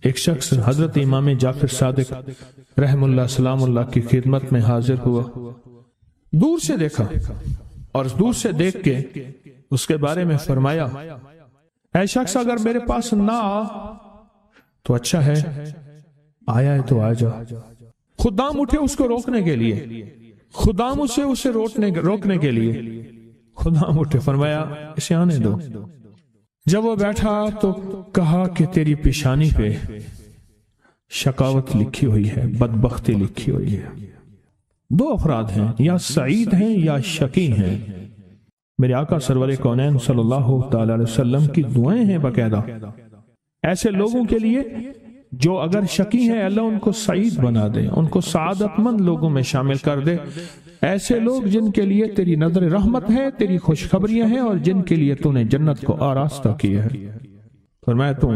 ایک شخص حضرت امام جعفر صادق رحم اللہ سلام اللہ کی خدمت میں حاضر ہوا، دور سے دیکھا اور دور سے دیکھ کے اس کے بارے میں فرمایا، اے شخص اگر میرے پاس نہ آ تو اچھا ہے، آیا ہے تو آ جا۔ خدام اٹھے اس کو روکنے کے لیے، خدام اسے روکنے کے لیے خدام اٹھے، فرمایا اسے آنے دو۔ جب وہ بیٹھا تو کہا کہ تیری پیشانی پہ شقاوت لکھی ہوئی ہے، بدبختی لکھی ہوئی ہے۔ دو افراد ہیں، یا سعید ہیں یا شقی ہیں۔ میرے آقا سرور کونین صلی اللہ تعالی علیہ وسلم کی دعائیں ہیں باقاعدہ ایسے لوگوں کے لیے جو اگر شقی ہیں، اللہ ان کو سعید بنا دے، ان کو سعادت مند لوگوں میں شامل کر دے۔ ایسے لوگ جن کے لیے تیری نظر رحمت ہے، تیری خوشخبریاں ہیں، اور جن کے لیے تو نے جنت کو آراستہ کیا ہے۔ فرمایا تو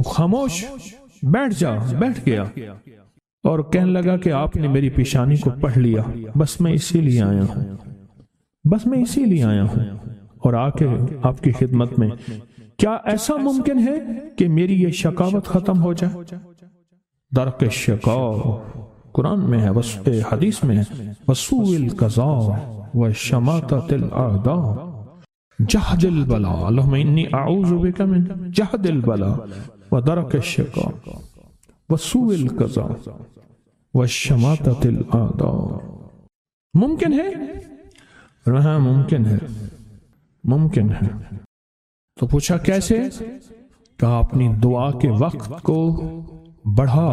خاموش بیٹھ جا۔ بیٹھ گیا اور کہنے لگا کہ آپ نے میری پیشانی کو پڑھ لیا، بس میں اسی لیے آیا ہوں اور آ کے آپ کی خدمت میں۔ کیا ایسا ممکن ہے کہ میری یہ شقاوت ختم ہو جائے؟ درک الشقاء قرآن میں ہے، حدیث میں ہے، وسوء القضاء وشماتۃ الاعداء جہد البلاء، اللہم انی اعوذ بک من جہد البلاء ودرک الشقاء وسوء القضاء وشماتۃ الاعداء۔ ممکن ہے؟ ہاں ممکن ہے۔ تو پوچھا کیسے؟ کہا اپنی دعا کے وقت کو بڑھا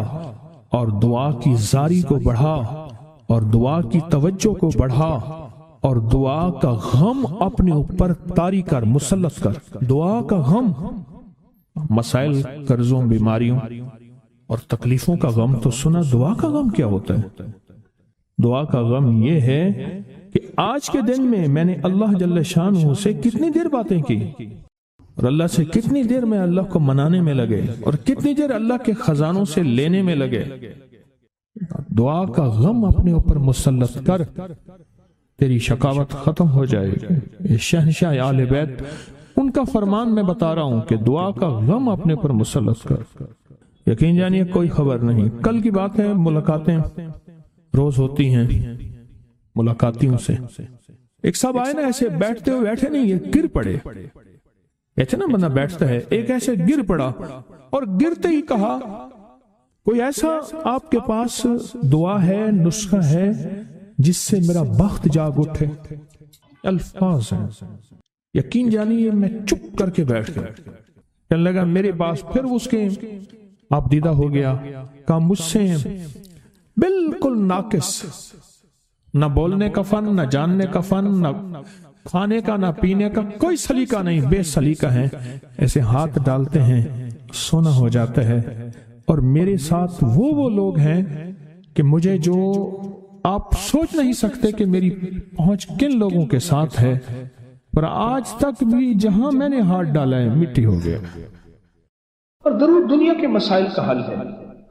اور دعا کی زاری کو بڑھا اور دعا کی توجہ کو بڑھا اور دعا کا غم اپنے اوپر طاری کر، مسلط کر۔ دعا کا غم، مسائل، قرضوں، بیماریوں اور تکلیفوں کا غم تو سنا، دعا کا غم کیا ہوتا ہے؟ دعا کا غم یہ ہے کہ آج کے دن میں نے اللہ جل شانہ سے کتنی دیر باتیں کی اور اللہ سے کتنی دیر میں اللہ کو منانے میں لگے اور کتنی دیر اللہ کے خزانوں سے لینے میں لگے۔ دعا کا غم اپنے اوپر مسلط کر، تیری شقاوت ختم ہو جائے گی۔ شہنشاہ آل بیت ان کا فرمان میں بتا رہا ہوں کہ دعا کا غم اپنے اوپر مسلط کر۔ یقین جانیے کوئی خبر نہیں، کل کی بات ہے، ملاقاتیں روز ہوتی ہیں ملاقاتیوں سے۔ ایک صاحب آئے نا، ایسے بیٹھتے ہوئے بیٹھے نہیں، یہ گر پڑے۔ ایسے نا بندہ بیٹھتا ہے، ایک ایسے گر پڑا اور گرتے ہی کہا، کوئی ایسا آپ کے پاس دعا ہے، نسخہ ہے جس سے میرا بخت جاگ اٹھے؟ الفاظ ہیں، یقین جانیے میں چپ کر کے بیٹھ گیا۔ کہنے لگا میرے پاس، پھر اس کے آپ دیدہ ہو گیا، کہا مجھ سے بالکل ناقص، نہ بولنے کا فن، نہ جاننے کا فن، نہ کھانے کا نہ پینے کا کوئی سلیقہ نہیں، بے سلیقہ ہیں، ایسے ہاتھ ڈالتے ہیں سونا ہو جاتا ہے۔ اور میرے ساتھ وہ لوگ ہیں کہ مجھے جو آپ سوچ نہیں سکتے کہ میری پہنچ کن لوگوں کے ساتھ ہے، پر آج تک بھی جہاں میں نے ہاتھ ڈالا ہے مٹی ہو گیا۔ اور ضرور دنیا کے مسائل کا حل ہے،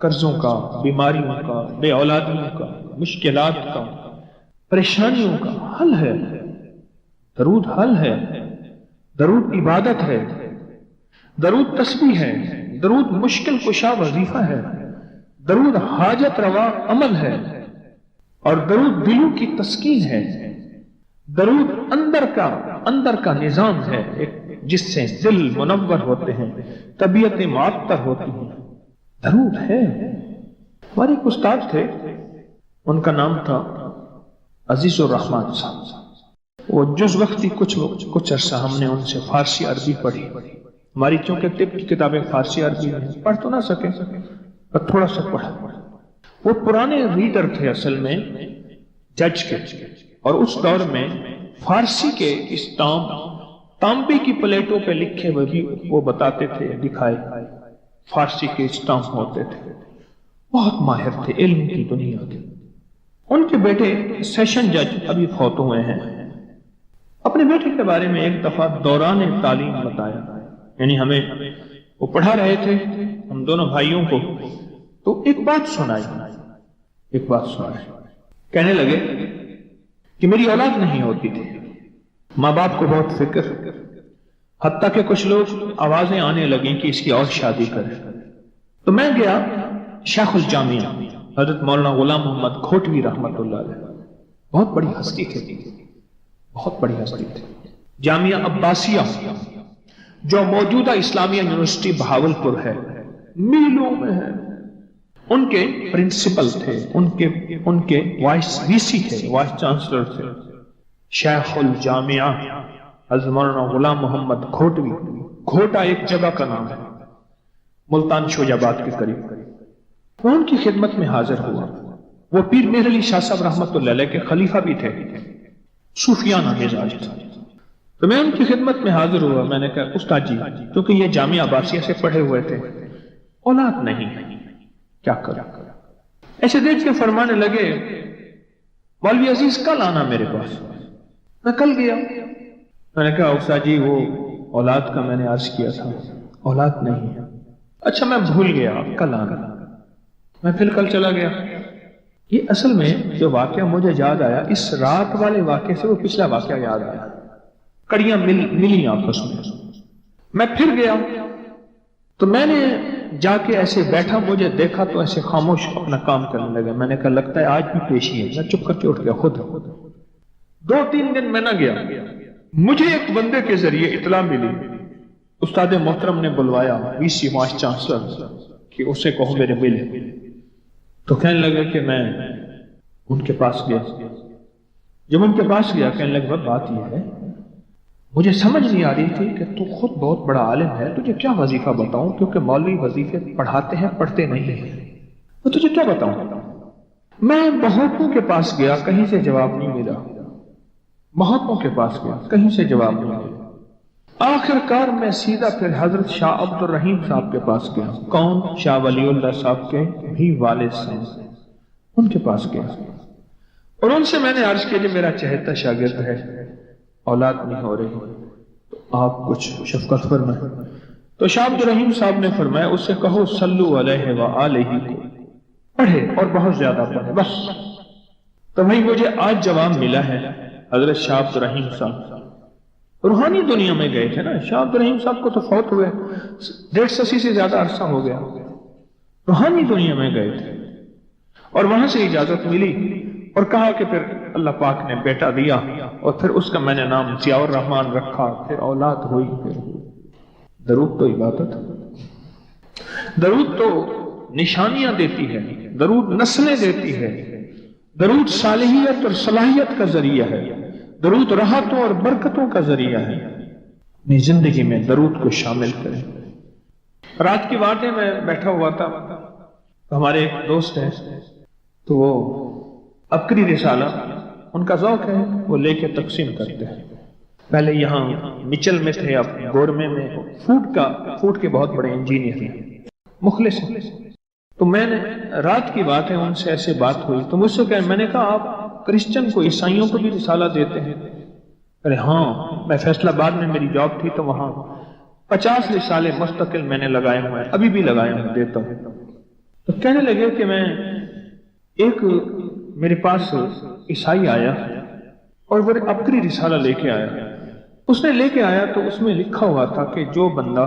قرضوں کا، بیماریوں کا، بے اولادیوں کا، مشکلات کا، پریشانیوں کا حل ہے۔ درود حل ہے، درود عبادت ہے، درود تسبیح ہے، درود مشکل کشا وظیفہ ہے، درود حاجت روا عمل ہے، اور درود دلوں کی تسکین ہے، درود اندر کا نظام ہے جس سے دل منور ہوتے ہیں، طبیعتیں معطر ہوتی ہیں۔ درود ہے۔ ہمارے ایک استاد تھے، ان کا نام تھا عزیز الرحمان صاحب۔ وہ جز وقتی کچھ عرصہ ہم نے ان سے فارسی عربی پڑھی۔ ہماری چونکہ طب کی کتابیں فارسی عربی میں پڑھ تو نہ سکے، پر تھوڑا سا پڑھا۔ وہ پرانے ریڈر تھے اصل میں جج کے، اور اس دور میں فارسی کے اس تانبے کی پلیٹوں پہ لکھے ہوئے بھی وہ بتاتے تھے، دکھائے فارسی کے اسٹامپ ہوتے تھے۔ بہت ماہر تھے علم کی دنیا کے۔ ان کے بیٹے سیشن جج ابھی فوت ہوئے ہیں۔ اپنے بیٹے کے بارے میں ایک دفعہ دوران تعلیم بتایا، یعنی ہمیں وہ پڑھا رہے تھے ہم دونوں بھائیوں کو، تو ایک بات سنائی۔ کہنے لگے کہ میری اولاد نہیں ہوتی تھی، ماں باپ کو بہت فکر، حتیٰ کہ کچھ لوگ آوازیں آنے لگیں کہ اس کی اور شادی کرے۔ تو میں گیا شیخ الجامعہ حضرت مولانا غلام محمد کھوٹوی رحمت اللہ علیہ، بہت بڑی ہستی تھی، بہت بڑی ہستی تھی۔ جامعہ عباسیہ جو موجودہ اسلامیہ یونیورسٹی بہاولپور ہے، میلوں میں ہے، ان کے پرنسپل تھے، ان کے وائس وی سی تھے، وائس چانسلر تھے شیخ الجامعہ حضرت مولانا غلام محمد کھوٹوی۔ کھوٹا ایک جگہ کا نام ہے ملتان شوج آباد کے قریب۔ میں ان کی خدمت میں حاضر ہوا۔ وہ پیر مہر علی شاہ صاحب رحمۃ اللہ علیہ کے خلیفہ بھی تھے، صوفیانہ مزاج تھا۔ تو میں ان کی خدمت میں حاضر ہوا۔ میں نے کہا استاد جی، کیونکہ یہ جامعہ عباسیہ سے پڑھے ہوئے تھے، اولاد نہیں، کیا کروں؟ ایسے دیکھ کے فرمانے لگے مولوی عزیز کل آنا میرے پاس۔ میں کل گیا۔ میں نے کہا استاد جی وہ اولاد کا میں نے عرض کیا تھا، اولاد نہیں ہے۔ اچھا میں بھول گیا، کل آنا۔ میں پھر کل چلا گیا۔ یہ اصل میں جو واقعہ مجھے یاد آیا، اس رات والے واقعے سے وہ پچھلا واقعہ یاد آیا، کڑیاں ملی آپس میں۔ میں پھر گیا تو میں نے جا کے ایسے بیٹھا، مجھے دیکھا تو ایسے خاموش اپنا کام کرنے لگا۔ میں نے کہا لگتا ہے آج بھی پیشی ہے۔ میں چپ کر کے اٹھ گیا خود۔ 2-3 دن میں نہ گیا۔ مجھے ایک بندے کے ذریعے اطلاع ملی، استاد محترم نے بلوایا وی سی وائس چانسلر کہ اسے کہو میرے ملے۔ تو کہنے لگا کہ میں ان کے پاس گیا۔ جب ان کے پاس گیا کہنے لگا بات یہ ہے، مجھے سمجھ نہیں آ رہی تھی کہ تو خود بہت بڑا عالم ہے، تجھے کیا وظیفہ بتاؤں، کیونکہ مولوی وظیفے پڑھاتے ہیں پڑھتے نہیں ہیں، میں تجھے کیا بتاؤں؟ میں بہتوں کے پاس گیا، کہیں سے جواب نہیں ملا۔ بہتوں کے پاس گیا، کہیں سے جواب نہیں ملا۔ آخر کار میں سیدھا پھر حضرت شاہ عبد الرحیم صاحب کے پاس گیا۔ کون؟ شاہ ولی اللہ صاحب کے بھی والد صاحب، ان کے پاس گیا اور ان سے میں نے عرض کیا کہ میرا چہیتا شاگرد ہے، اولاد نہیں ہو رہی، تو آپ کچھ شفقت فرمائیں۔ تو شاہ عبد الرحیم صاحب نے فرمایا اس سے کہو صلو علیہ وآلہ کو پڑھے اور بہت زیادہ پڑھے بس۔ تو بھائی مجھے آج جواب ملا ہے، حضرت شاہ عبد الرحیم صاحب روحانی دنیا میں گئے تھے نا۔ شاہ عبد الرحیم صاحب کو تو فوت ہوئے 150 سے زیادہ عرصہ ہو گیا، روحانی دنیا میں گئے تھے اور وہاں سے اجازت ملی اور کہا کہ پھر اللہ پاک نے بیٹا دیا اور پھر اس کا میں نے نام ضیاء الرحمن رکھا، پھر اولاد ہوئی، پھر درود تو عبادت، درود تو نشانیاں دیتی ہے، درود نسلیں دیتی ہے، درود صالحیت اور صلاحیت کا ذریعہ ہے، درود راحتوں اور برکتوں کا ذریعہ ہے۔ اپنی زندگی میں درود کو شامل کریں۔ رات کی بات ہے، میں بیٹھا ہوا تھا، ہمارے ایک دوست ہیں تو وہ عبقری رسالہ ان کا ذوق ہے، وہ لے کے تقسیم کرتے ہیں۔ پہلے یہاں مچل میں تھے، اب گورمے میں فوڈ کے بہت بڑے انجینئر ہیں، مخلص ہیں۔ تو میں نے رات کی بات ہے ان سے ایسے بات ہوئی تو مجھ سے کہا، میں نے کہا آپ کرسچن کو عیسائیوں کو بھی رسالہ دیتے ہیں؟ ارے ہاں، میں فیصل آباد میں میری جاب تھی تو وہاں 50 رسالے مستقل میں نے لگائے ہوئے ہیں، ابھی بھی لگائے ہوئے دیتا ہوں۔ تو کہنے لگے کہ میں ایک میرے پاس عیسائی آیا اور وہ عبقری رسالہ لے کے آیا۔ اس نے لے کے آیا تو اس میں لکھا ہوا تھا کہ جو بندہ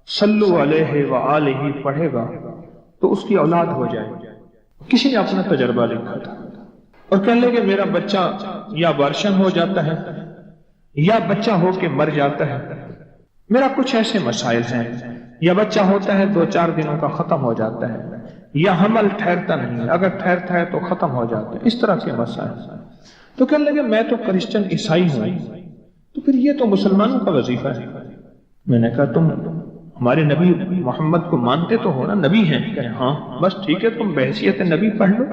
صلو علیہ وآلہ پڑھے گا تو اس کی اولاد ہو جائے۔ کسی نے اپنا تجربہ لکھا تھا اور کہنے لگے میرا بچہ یا وارشن ہو جاتا ہے یا بچہ ہو کے مر جاتا ہے، میرا کچھ ایسے مسائل ہیں، یا بچہ ہوتا ہے 2-4 دنوں کا ختم ہو جاتا ہے، یا حمل ٹھہرتا نہیں ہے، اگر ٹھہرتا ہے تو ختم ہو جاتا ہے، اس طرح کے مسائل۔ تو کہنے لگے میں تو کرسچن عیسائی ہوں، تو پھر یہ تو مسلمانوں کا وظیفہ ہے۔ میں نے کہا تم ہمارے نبی محمد کو مانتے تو ہو نا، نبی ہیں؟ کہ ہاں، بس ٹھیک ہے، تم بحیثیت نبی پڑھ لو،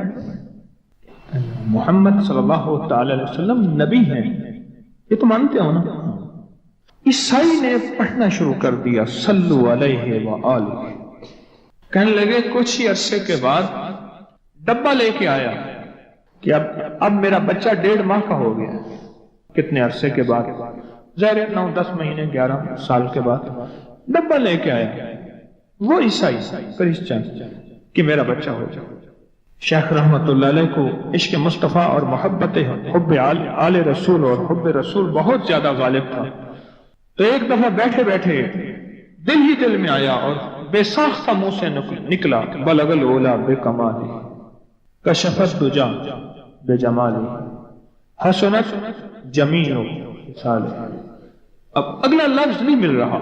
محمد صلی اللہ تعالی علیہ وسلم نبی ہیں، یہ تو مانتے ہو نا۔ عیسائی نے پڑھنا شروع کر دیا صلو علیہ وآلہ۔ کہنے لگے کچھ ہی عرصے کے بعد ڈبہ لے کے آیا کہ اب میرا بچہ 1.5 ماہ کا ہو گیا۔ کتنے عرصے کے بعد؟ ظاہر 9-10 مہینے 11 سال کے بعد ڈبہ لے کے آیا وہ عیسائی کرسچن کہ میرا بچہ ہو جائے۔ شیخ رحمت اللہ علیہ کو عشق مصطفیٰ اور محبت حب آل رسول اور حب رسول بہت زیادہ غالب تھا۔ تو ایک دفعہ بیٹھے بیٹھے دل ہی دل میں آیا اور بے ساختہ منہ سے نکلا بلغ العلا بکمالی کشفت دجا بجمالی حسنت جمیع خصال۔ اب اگلا لفظ نہیں مل رہا۔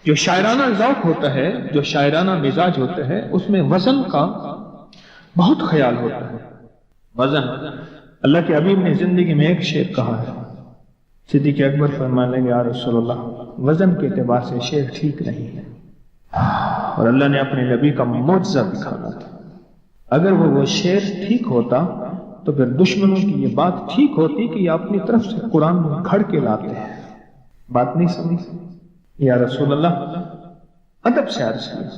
جو شاعرانہ ذوق ہوتا ہے، جو شاعرانہ مزاج ہوتا ہے، اس میں وزن کا بہت خیال ہوتا ہے۔ وزن، اللہ کے حبیب نے زندگی میں ایک شعر کہا ہے، صدیق اکبر فرمانے لگے یا رسول اللہ وزن کے اعتبار سے شعر ٹھیک نہیں ہے، اور اللہ نے اپنے نبی کا معجزہ دکھانا تھا۔ اگر وہ شعر ٹھیک ہوتا تو پھر دشمنوں کی یہ بات ٹھیک ہوتی کہ یہ اپنی طرف سے قرآن میں گھڑ کے لاتے ہیں۔ بات نہیں سمجھ؟ یا رسول اللہ ادب سے عرض کیا،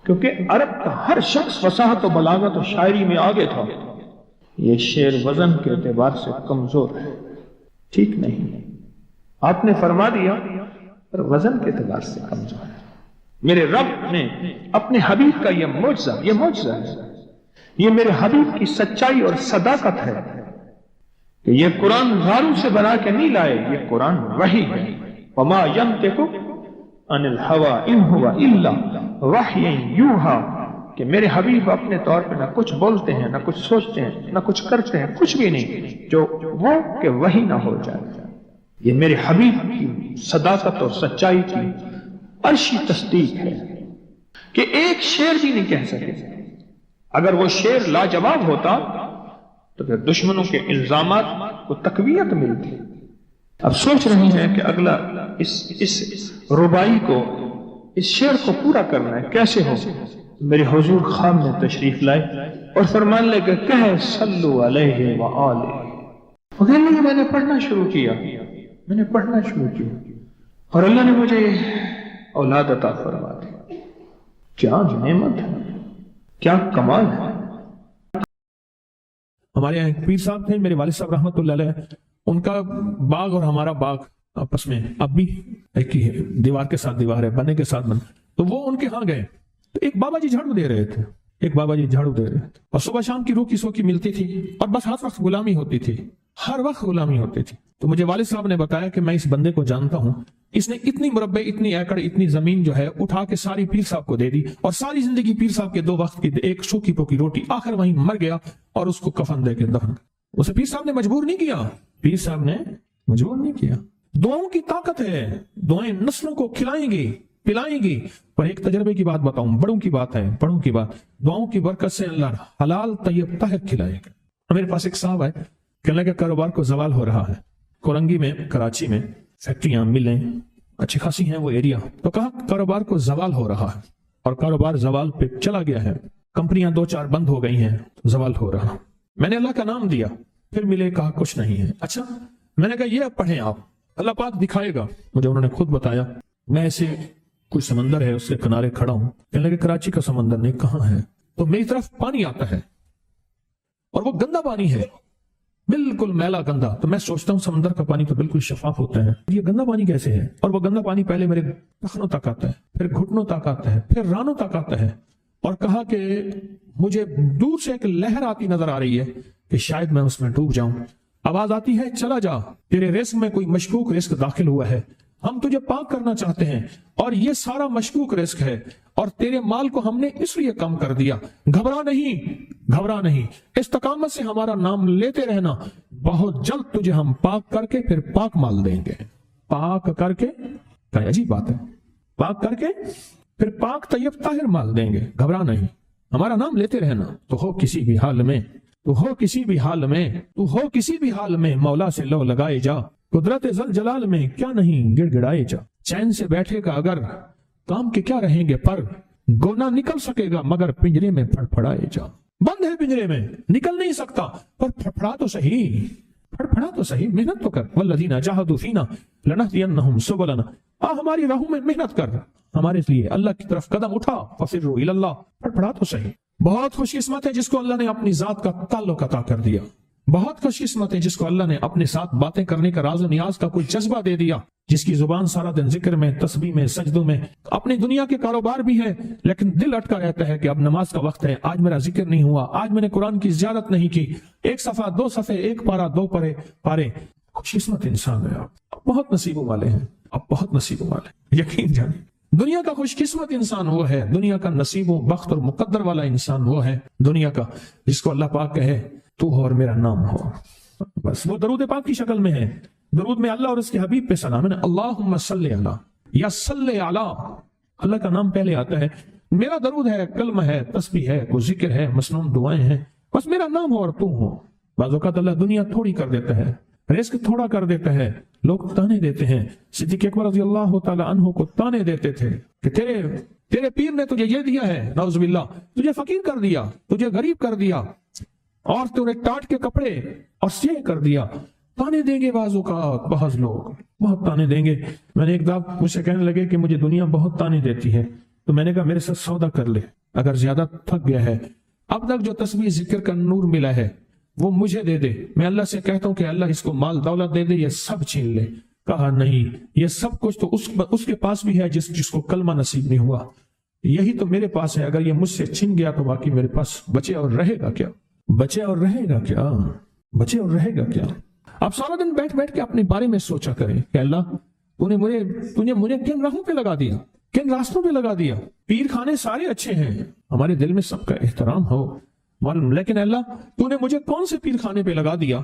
کیونکہ عرب کا ہر شخص فصاحت و بلاغت و شاعری میں آگے تھا۔ یہ شعر وزن کے اعتبار سے کمزور ہے، ٹھیک نہیں۔ آپ نے فرما دیا پر وزن کے اعتبار سے کمزور ہے۔ میرے رب نے اپنے حبیب کا یہ معجزہ ہے، یہ میرے حبیب کی سچائی اور صداقت ہے کہ یہ قرآن غاروں سے بنا کے نہیں لائے، یہ قرآن وحی ہے۔ وما ينطق عن الهوى ان هو الا وحی یوحی، کہ میرے حبیب اپنے طور پہ نہ کچھ بولتے ہیں، نہ کچھ سوچتے ہیں، نہ کچھ کرتے ہیں، کچھ بھی نہیں جو وہ کہ وحی نہ ہو جائے۔ یہ میرے حبیب کی صداقت اور سچائی کی عرشی تصدیق ہے کہ ایک شعر بھی نہیں کہہ سکے۔ اگر وہ شعر لاجواب ہوتا تو پھر دشمنوں کے الزامات کو تقویت ملتی۔ اب سوچ رہے ہیں کہ اگلا اس ربائی کو، اس شعر کو پورا کرنا ہے، کیسے ہو؟ میرے حضور خام میں تشریف لائے اور فرمان لگے کہ صلو علیہ وآلہ۔ وہ کہنے لگے میں نے پڑھنا شروع کیا اور اللہ نے مجھے اولاد عطا فرما دی۔ کیا نعمت ہے، کیا کمال ہے۔ ہمارے یہاں ایک پیر صاحب تھے، میرے والد صاحب رحمۃ اللہ علیہ، ان کا باغ اور ہمارا باغ آپس میں اب بھی ایک ہی ہے، دیوار کے ساتھ دیوار ہے، بنے کے ساتھ بن۔ تو وہ ان کے ہاں گئے تو ایک بابا جی جھاڑو دے رہے تھے، اور صبح شام کی روکی سوکی ملتی تھی، اور بس ہر وقت غلامی ہوتی تھی، تو مجھے والد صاحب نے بتایا کہ میں اس بندے کو جانتا ہوں، اس نے اتنی مربع، اتنی ایکڑ، اتنی زمین جو ہے اٹھا کے ساری پیر صاحب کو دے دی، اور ساری زندگی پیر صاحب کے 2 وقت کی ایک سوکھی پوکی روٹی، آخر وہیں مر گیا اور اس کو کفن دے کے دفن۔ اسے پیر صاحب نے مجبور نہیں کیا، دعاؤں کی طاقت ہے، دعائیں نسلوں کو کھلائیں گی، پلائیں گی۔ پر ایک تجربے کی بات بتاؤں، بڑوں کی بات، دعاؤں کی برکت سے اللہ حلال طیب طاہر کھلائے گا۔ میرے پاس ایک صاحب ہے، کہنے لگا کاروبار کو زوال ہو رہا ہے، کورنگی میں، کراچی میں فیکٹریاں، ملیں اچھی خاصی ہیں وہ ایریا، تو کہا کاروبار کو زوال ہو رہا ہے، اور کاروبار زوال پہ چلا گیا ہے، کمپنیاں 2-4 بند ہو گئی ہیں، زوال ہو رہا۔ میں نے اللہ کا نام دیا، پھر ملے، کہا کچھ نہیں ہے۔ اچھا، میں نے کہا یہ اب پڑھیں آپ، اللہ پاک دکھائے گا مجھے۔ انہوں نے خود بتایا، میں ایسے کوئی سمندر ہے اس کے کنارے کھڑا ہوں، کہنے لگے کراچی کا سمندر نہیں، کہاں ہے؟ تو میری طرف پانی آتا ہے اور وہ گندا پانی ہے، بالکل میلا گندا۔ تو میں سوچتا ہوں سمندر کا پانی تو بالکل شفاف ہوتا ہے، یہ گندا پانی کیسے ہے؟ اور وہ گندا پانی پہلے میرے ٹخنوں تک آتا ہے، پھر گھٹنوں تک آتا ہے، پھر رانوں تک آتا ہے، اور کہا کہ مجھے دور سے ایک لہر آتی نظر آ رہی ہے کہ شاید میں اس میں ڈوب جاؤں۔ آواز آتی ہے چلا جا، تیرے رزق میں کوئی مشکوک رزق داخل ہوا ہے، ہم تجھے پاک کرنا چاہتے ہیں، اور یہ سارا مشکوک رزق ہے، اور تیرے مال کو ہم نے اس لیے کم کر دیا۔ گھبرا نہیں، استقامت سے ہمارا نام لیتے رہنا، بہت جلد تجھے ہم پاک کر کے پھر پاک مال دیں گے۔ پاک کر کے، کیا عجیب بات ہے، پاک کر کے پھر پاک طیب طاہر مال دیں گے۔ گھبرا نہیں، ہمارا نام لیتے رہنا، تو ہو کسی بھی حال میں مولا سے لو لگائے جا، قدرت ذل جلال میں کیا نہیں گڑ گڑائے جا۔ چین سے بیٹھے گا اگر کام کے کیا رہیں گے پر، گونا نکل سکے گا مگر پنجرے میں پھڑ پھڑائے جا۔ بند ہے پنجرے میں، نکل نہیں سکتا، پر پھڑپڑا تو صحیح، محنت تو کر۔ والذین جاہدوا فینا لنہدینہم سبلنا، ہماری راہوں میں محنت کر، ہمارے لیے اللہ کی طرف قدم اٹھا، ففروا الی اللہ، پھڑپڑا تو صحیح۔ بہت خوش قسمت ہے جس کو اللہ نے اپنی ذات کا تعلق عطا کر دیا، بہت خوش قسمت ہے جس کو اللہ نے اپنے ساتھ باتیں کرنے کا راز و نیاز کا کوئی جذبہ دے دیا، جس کی زبان سارا دن ذکر میں، تسبیح میں، سجدوں میں، اپنی دنیا کے کاروبار بھی ہے، لیکن دل اٹکا رہتا ہے کہ اب نماز کا وقت ہے، آج میرا ذکر نہیں ہوا، آج میں نے قرآن کی زیارت نہیں کی، 1 صفحہ 2 صفحے، 1 پارہ 2 پارے۔ خوش قسمت انسان ہے آپ، بہت نصیبوں والے ہیں، آپ بہت نصیبوں والے، یقین جانیں دنیا کا خوش قسمت انسان وہ ہے، دنیا کا نصیب و بخت اور مقدر والا انسان وہ ہے دنیا کا جس کو اللہ پاک کہے تو ہو اور میرا نام ہو، بس وہ درود پاک کی شکل میں ہے۔ درود میں اللہ اور اس کے حبیب پہ سلام ہے، اللہم صلی علی یا صلی علی، اللہ کا نام پہلے آتا ہے۔ میرا درود ہے، کلمہ ہے، تسبیح ہے، کوئی ذکر ہے، مسنون دعائیں ہیں، بس میرا نام ہو اور تم ہو۔ بعض اوقات اللہ دنیا تھوڑی کر دیتا ہے، رزق تھوڑا کر دیتا ہے، لوگ تانے دیتے ہیں۔ صدیق اکبر رضی اللہ تعالی عنہ کو تانے دیتے تھے کہ تیرے پیر نے تجھے یہ دیا ہے، نعوذ باللہ، تجھے فقیر کر دیا، تجھے غریب کر دیا، اور تجھے ٹاٹ کے کپڑے اور سیہ کر دیا۔ تانے دیں گے بعض اوقات، بعض لوگ بہت تانے دیں گے۔ میں نے ایک دفعہ مجھ سے کہنے لگے کہ مجھے دنیا بہت تانے دیتی ہے، تو میں نے کہا میرے ساتھ سودا کر لے، اگر زیادہ تھک گیا ہے، اب تک جو تسبیح ذکر کا نور ملا ہے وہ مجھے دے دے، میں اللہ سے کہتا ہوں کہ اللہ اس کو مال دولت دے دے، یہ سب چھین لے۔ کہا نہیں، یہ سب کچھ تو اس کے پاس بھی ہے جس کو کلمہ نصیب نہیں ہوا، یہی تو میرے پاس ہے، اگر یہ مجھ سے چھن گیا تو باقی میرے پاس بچے اور رہے گا کیا؟ بچے اور رہے گا کیا؟ بچے اور رہے گا کیا؟ آپ سارا دن بیٹھ بیٹھ کے اپنے بارے میں سوچا کریں کہ اللہ تُو نے مجھے کن راہوں پہ لگا دیا، کن راستوں پہ لگا دیا۔ پیر خانے سارے اچھے ہیں، ہمارے دل میں سب کا احترام ہو، لیکن اللہ تو نے مجھے کون سے پیر خانے پہ لگا دیا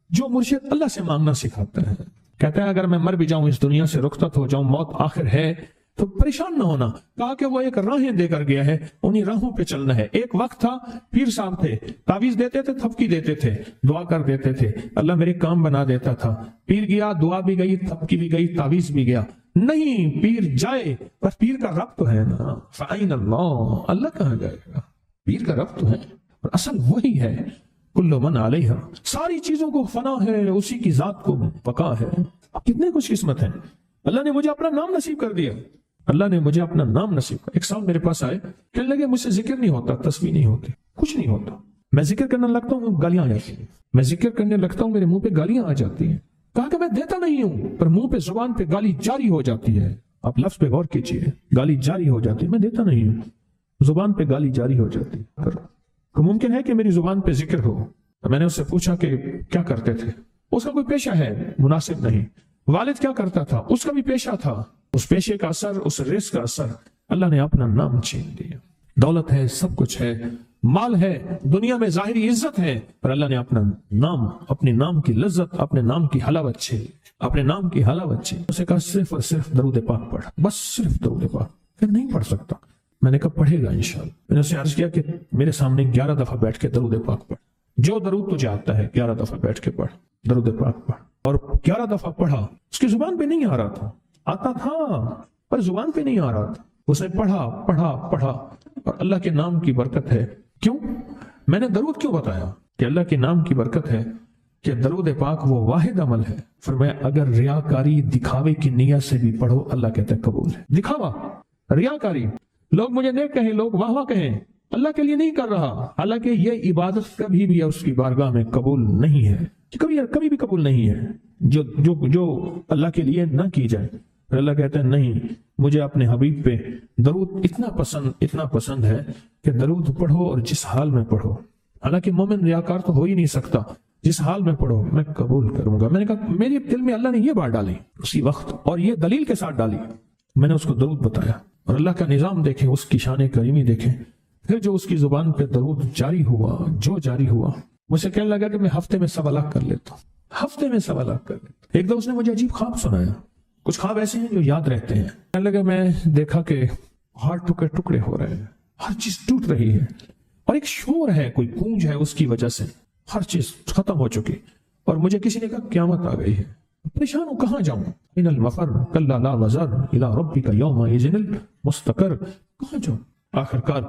جو مرشد اللہ سے مانگنا سکھاتا ہے؟ کہتا ہے اگر میں مر بھی جاؤں، اس دنیا سے رخصت ہو جاؤں، موت آخر ہے، تو پریشان نہ ہونا۔ کہا کہ وہ ایک راہیں دے کر گیا ہے، انہی راہوں پہ چلنا ہے۔ ایک وقت تھا پیر صاحب تھے، تعویذ دیتے تھے، تھپکی دیتے تھے، دعا کر دیتے تھے، اللہ میرے کام بنا دیتا تھا۔ پیر گیا، دعا بھی گئی، تھپکی بھی گئی، تعویذ بھی گیا۔ نہیں، پیر جائے پر پیر کا رب تو ہے نا، فَأَيْنَ اللَّهُ، اللہ کہاں جائے گا؟ پیر کا رب تو ہے اور اصل وہی ہے۔ کل من علیہا، ساری چیزوں کو فنا ہے، اسی کی ذات کو بقا ہے۔ کتنے خوش قسمت ہیں، اللہ نے مجھے اپنا نام نصیب کر دیا، اللہ نے مجھے اپنا نام نصیب کر۔ ایک صاحب میرے پاس آئے، کہنے لگے مجھ سے ذکر نہیں ہوتا، تسبیح نہیں ہوتی، کچھ نہیں ہوتا، میں ذکر کرنے لگتا ہوں گالیاں آ جاتی ہیں، میں ذکر کرنے لگتا ہوں میرے منہ پہ گالیاں آ جاتی ہیں۔ کہا کہ میں دیتا نہیں ہوں، پر منہ پہ زبان پہ گالی جاری ہو جاتی ہے۔ آپ لفظ پہ غور کیجیے، گالی جاری ہو جاتی ہے، میں دیتا نہیں ہوں، زبان پہ گالی جاری ہو جاتی ہے۔ تو ممکن ہے کہ میری زبان پہ ذکر ہو۔ میں نے اس سے پوچھا کہ کیا کرتے تھے؟ اس کا کوئی پیشہ ہے؟ مناسب نہیں۔ والد کیا کرتا تھا؟ اس کا بھی پیشہ تھا۔ اس پیشے کا اثر، اس رزق کا اثر، اللہ نے اپنا نام چھین دیا۔ دولت ہے، سب کچھ ہے، مال ہے، دنیا میں ظاہری عزت ہے، پر اللہ نے اپنا نام، اپنے نام کی لذت، اپنے نام کی حلاوت چھین، اپنے نام کی حلاوت چھین۔ اسے کہا صرف اور صرف درود پاک پڑھ، بس صرف درود پاک۔ پھر نہیں پڑھ سکتا۔ میں نے کہا پڑھے گا انشاءاللہ۔ میں نے اسے عرض کیا کہ میرے سامنے 11 دفعہ بیٹھ کے درود پاک پڑھ، جو درود تجھے آتا ہے 11 دفعہ بیٹھ کے پڑھ، درود پاک پڑھ۔ اور 11 دفعہ پڑھا، اس کی زبان پہ نہیں آ رہا تھا، آتا تھا پر زبان پہ نہیں آ رہا تھا۔ اس نے پڑھا پڑھا پڑھا، اور اللہ کے نام کی برکت ہے۔ کیوں میں نے درود کیوں بتایا؟ کہ اللہ کے نام کی برکت ہے کہ درود پاک وہ واحد عمل ہے، فرمایا اگر ریاکاری، دکھاوے کی نیت سے بھی پڑھو، اللہ کہتا ہے قبول ہے۔ دکھاوا، ریاکاری، لوگ مجھے نیک کہیں، لوگ واہ واہ کہیں، اللہ کے لیے نہیں کر رہا، حالانکہ یہ عبادت کبھی بھی اس کی بارگاہ میں قبول نہیں ہے، کبھی بھی قبول نہیں ہے جو اللہ کے لیے نہ کی جائے۔ پھر اللہ کہتا ہے نہیں، مجھے اپنے حبیب پہ درود اتنا پسند ہے کہ درود پڑھو اور جس حال میں پڑھو، حالانکہ مومن ریاکار تو ہو ہی نہیں سکتا، جس حال میں پڑھو میں قبول کروں گا۔ میں نے کہا میرے دل میں اللہ نے یہ بات ڈالی اسی وقت، اور یہ دلیل کے ساتھ ڈالی۔ میں نے اس کو درود بتایا، اور اللہ کا نظام دیکھیں، اس کی شان کریمی دیکھیں۔ پھر جو اس کی زبان پہ درود جاری ہوا، جو جاری ہوا، مجھے کہنے لگا کہ میں ہفتے میں 1.25 لاکھ کر لیتا ہوں، ہفتے میں 1.25 لاکھ کر لیتا ہوں۔ ایک دو اس نے مجھے عجیب خواب سنایا، کچھ خواب ایسے ہیں جو یاد رہتے ہیں۔ کہنے لگا میں دیکھا کہ پہاڑ ٹکڑے ٹکڑے ہو رہے ہیں، ہر چیز ٹوٹ رہی ہے، اور ایک شور ہے، کوئی گونج ہے، اس کی وجہ سے ہر چیز ختم ہو چکی۔ اور مجھے کسی نے کہا قیامت آ گئی ہے، پریشان ہوں، کہاں جاؤں؟ ان المفر کلا لا وزر الى ربک یومئذ المستقر، کہاں جاؤں؟ آخر کار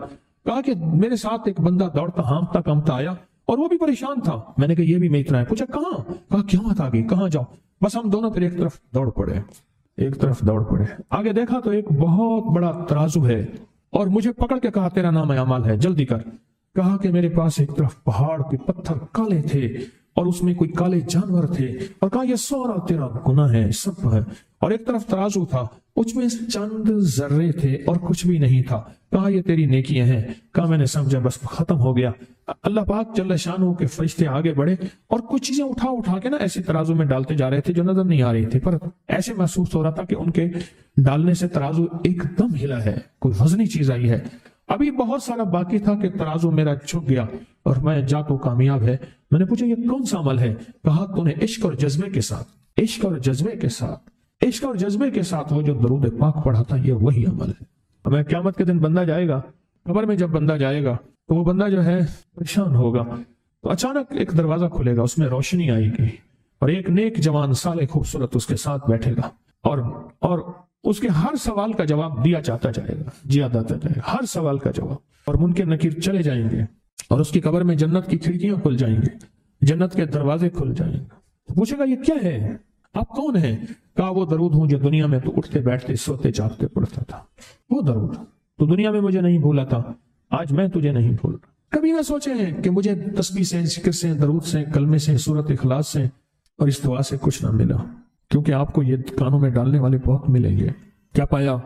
کہا کہ میرے ساتھ ایک بندہ دوڑتا ہانپتا کانپتا آیا، اور وہ بھی پریشان تھا۔ میں نے کہا یہ بھی میں اتنا ہے، پوچھا کہاں؟ کہا قیامت آ گئی، کہاں جاؤں؟ بس ہم دونوں پھر ایک طرف دوڑ پڑے۔ آگے دیکھا تو ایک بہت بڑا ترازو ہے، اور مجھے پکڑ کے کہا تیرا نام اعمال ہے، جلدی کر۔ کہا کہ میرے پاس ایک طرف پہاڑ کے پتھر کالے تھے، اور اس میں کوئی کالے جانور تھے، اور کہا یہ سارا تیرا گناہ ہے، سب ہے۔ اور ایک طرف ترازو تھا، اس میں چند ذرے تھے اور کچھ بھی نہیں تھا۔ کہا یہ تیری نیکیاں ہیں۔ کہا میں نے سمجھا بس ختم ہو گیا۔ اللہ پاک جل شانہ کے فرشتے آگے بڑھے اور کچھ چیزیں اٹھا کے نا ایسے ترازو میں ڈالتے جا رہے تھے جو نظر نہیں آ رہی تھی، پر ایسے محسوس ہو رہا تھا کہ ان کے ڈالنے سے ترازو ایک دم ہلا ہے، کوئی وزنی چیز آئی ہے۔ ابھی بہت سارا باقی تھا کہ ترازو میرا جھک گیا اور میں جا تو کامیاب ہے۔ میں نے پوچھا یہ کون سا عمل ہے؟ کہا تو نے عشق اور جذبے کے ساتھ، عشق اور جذبے کے ساتھ، عشق اور جذبے کے ساتھ وہ جو درود پاک پڑھا تھا، یہ وہی عمل ہے۔ ہمیں قیامت کے دن بندہ جائے گا قبر میں، جب بندہ جائے گا تو وہ بندہ جو ہے پریشان ہوگا، تو اچانک ایک دروازہ کھلے گا، اس میں روشنی آئے گی اور ایک نیک جوان صالح خوبصورت اس کے ساتھ بیٹھے گا اور اس کے ہر سوال کا جواب دیا جاتا جائے گا، ہر سوال کا جواب، اور منکر نکیر چلے جائیں گے اور اس کی قبر میں جنت کی کھڑکیاں کھل جائیں گے، جنت کے دروازے کھل جائیں گے۔ پوچھے گا یہ کیا ہے؟ آپ کون ہیں؟ کہا وہ درود ہوں جو دنیا میں تو اٹھتے بیٹھتے سوتے جاگتے پڑھتا تھا، وہ درود تو دنیا میں مجھے نہیں بھولا تھا، آج میں تجھے نہیں بھول رہا۔ کبھی نہ سوچے ہیں کہ مجھے تسبیح سے، ذکر سے، درود سے، کلمے سے، سورت اخلاص سے اور اس دعا سے کچھ نہ ملا، کیونکہ آپ کو یہ کانوں میں ڈالنے والے بہت ملیں گے۔ کیا پایا؟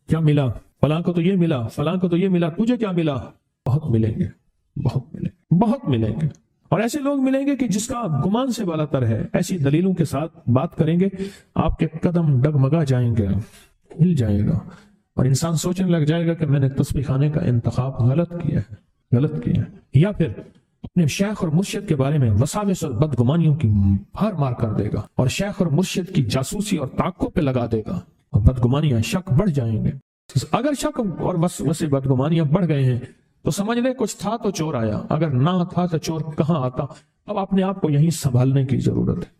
کیا ملا؟ فلاں کو تو یہ ملا، فلاں کو تو یہ ملا، تجھے کیا ملا؟ بہت ملیں گے، بہت ملیں گے، بہت ملیں گے۔ اور ایسے لوگ ملیں گے کہ جس کا گمان سے بالا تر ہے، ایسی دلیلوں کے ساتھ بات کریں گے، آپ کے قدم ڈگمگا جائیں گے، ہل جائے گا، اور انسان سوچنے لگ جائے گا کہ میں نے تسبیح خانے کا انتخاب غلط کیا ہے، یا پھر اپنے شیخ اور مرشد کے بارے میں وساوس اور بدگمانیوں کی بھار مار کر دے گا اور شیخ اور مرشد کی جاسوسی اور تعقب پہ لگا دے گا، اور بدگمانیاں، شک بڑھ جائیں گے۔ اگر شک اور وسوسے بدگمانیاں بڑھ گئے ہیں تو سمجھ لے کچھ تھا تو چور آیا، اگر نہ تھا تو چور کہاں آتا۔ اب اپنے آپ کو یہیں سنبھالنے کی ضرورت ہے۔